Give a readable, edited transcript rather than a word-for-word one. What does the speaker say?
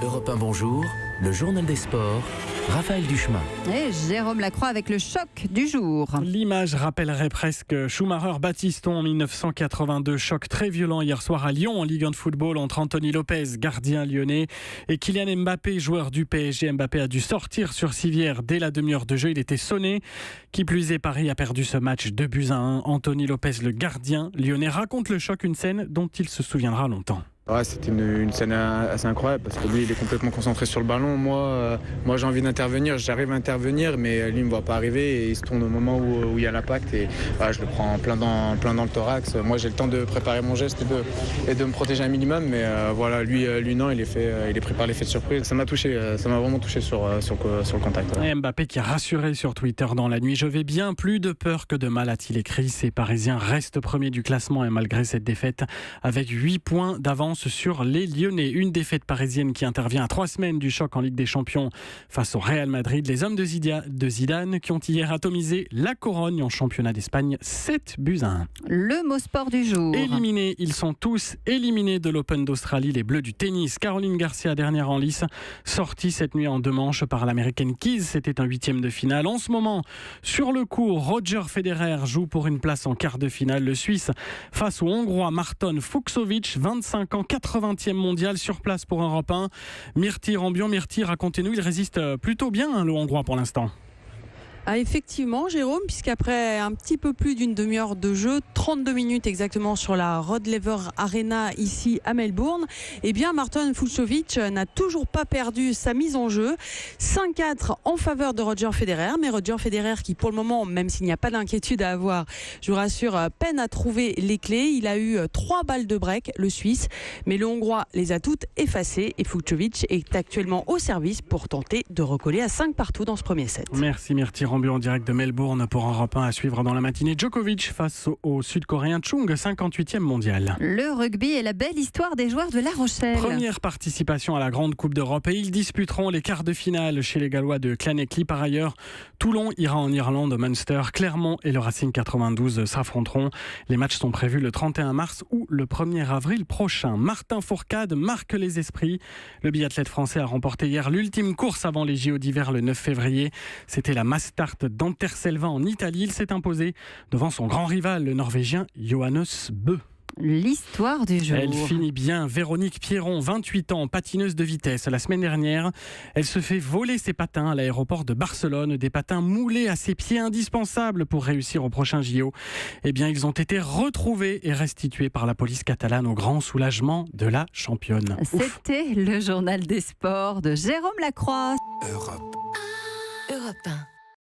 Europe 1, bonjour, le journal des sports, Raphaël Duchemin. Et Jérôme Lacroix avec le choc du jour. L'image rappellerait presque Schumacher-Batiston en 1982. Choc très violent hier soir à Lyon en Ligue 1 de football entre Anthony Lopez, gardien lyonnais, et Kylian Mbappé, joueur du PSG. Mbappé a dû sortir sur civière dès la demi-heure de jeu. Il était sonné. Qui plus est, Paris a perdu ce match 2-1. Anthony Lopez, le gardien lyonnais, raconte le choc, une scène dont il se souviendra longtemps. Ouais, c'était une scène assez incroyable parce que lui il est complètement concentré sur le ballon. Moi j'ai envie d'intervenir, j'arrive à intervenir, mais lui il me voit pas arriver et il se tourne au moment où il y a l'impact et je le prends plein dans le thorax. Moi j'ai le temps de préparer mon geste et de me protéger un minimum, mais lui non, il est pris par l'effet de surprise. Ça m'a touché, ça m'a vraiment touché sur le contact. Ouais. Et Mbappé qui a rassuré sur Twitter dans la nuit. Je vais bien, plus de peur que de mal, a-t-il écrit. Ces Parisiens restent premiers du classement et malgré cette défaite avec 8 points d'avance sur les Lyonnais. Une défaite parisienne qui intervient à 3 semaines du choc en Ligue des Champions face au Real Madrid. Les hommes de Zidane qui ont hier atomisé la Corogne en championnat d'Espagne 7-1. Le mot sport du jour. Éliminés, ils sont tous éliminés de l'Open d'Australie, les Bleus du tennis. Caroline Garcia, dernière en lice, sortie cette nuit en 2 manches par l'américaine Keys. C'était un 8e de finale. En ce moment, sur le court, Roger Federer joue pour une place en quart de finale. Le Suisse face au Hongrois Marton Fucsovics, 25 ans, 80e mondial, sur place pour Europe 1. Myrti Rambion, racontez-nous, il résiste plutôt bien, le Hongrois, pour l'instant. Ah, effectivement, Jérôme, puisqu'après un petit peu plus d'une demi-heure de jeu, 32 minutes exactement sur la Rod Laver Arena ici à Melbourne, eh bien Marton Fucsovics n'a toujours pas perdu sa mise en jeu. 5-4 en faveur de Roger Federer, mais Roger Federer qui pour le moment, même s'il n'y a pas d'inquiétude à avoir, je vous rassure, peine à trouver les clés. Il a eu 3 balles de break, le Suisse, mais le Hongrois les a toutes effacées et Fucsovics est actuellement au service pour tenter de recoller à 5 partout dans ce premier set. Merci Myrti Rambion en direct de Melbourne pour Europe 1 à suivre dans la matinée. Djokovic face au Sud-Coréen Chung, 58e mondial. Le rugby est la belle histoire des joueurs de La Rochelle. Première participation à la Grande Coupe d'Europe et ils disputeront les quarts de finale chez les Gallois de Llanelli. Par ailleurs, Toulon ira en Irlande au Munster. Clermont et le Racing 92 s'affronteront. Les matchs sont prévus le 31 mars ou le 1er avril prochain. Martin Fourcade marque les esprits. Le biathlète français a remporté hier l'ultime course avant les JO d'hiver le 9 février. C'était la Mass Start d'Anterselva en Italie. Il s'est imposé devant son grand rival, le Norvégien Johannes Bö. L'histoire du jour. Elle finit bien. Véronique Pierron, 28 ans, patineuse de vitesse. La semaine dernière, elle se fait voler ses patins à l'aéroport de Barcelone. Des patins moulés à ses pieds, indispensables pour réussir au prochain JO. Eh bien, ils ont été retrouvés et restitués par la police catalane au grand soulagement de la championne. C'était le journal des sports de Jérôme Lacroix. Europe 1.